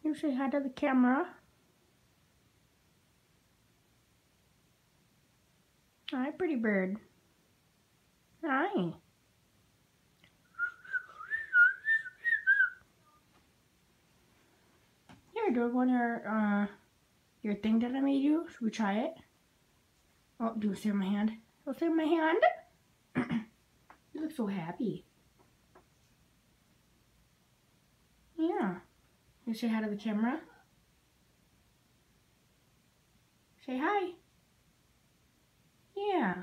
Can you say hi to the camera? Hi, pretty bird. Hi. Here, do you want your thing that I made you? Should we try it? Oh, do it in my hand. Do it in my hand. You look so happy. Yeah. You say hi to the camera? Say hi. Yeah.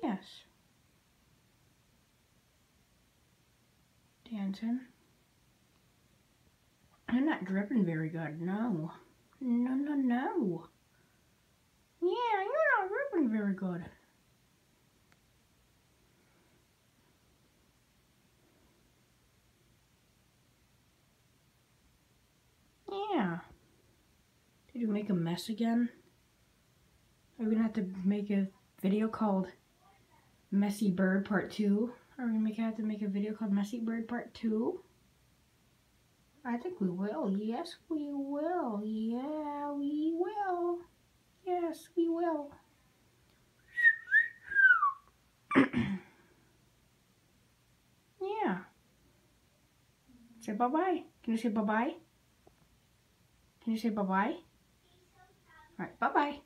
Yes. Dancing. I'm not dripping very good. No. No, no, no. Yeah, you're not dripping very good. Yeah. Did you make a mess again? Are we gonna have to make a video called Messy Bird Part 2? Are we gonna have to make a video called Messy Bird Part 2? I think we will. Yes, we will. Yeah, we will. Yes, we will. Yeah. Say bye-bye. Can you say bye-bye? Can you say bye-bye? All right, bye-bye.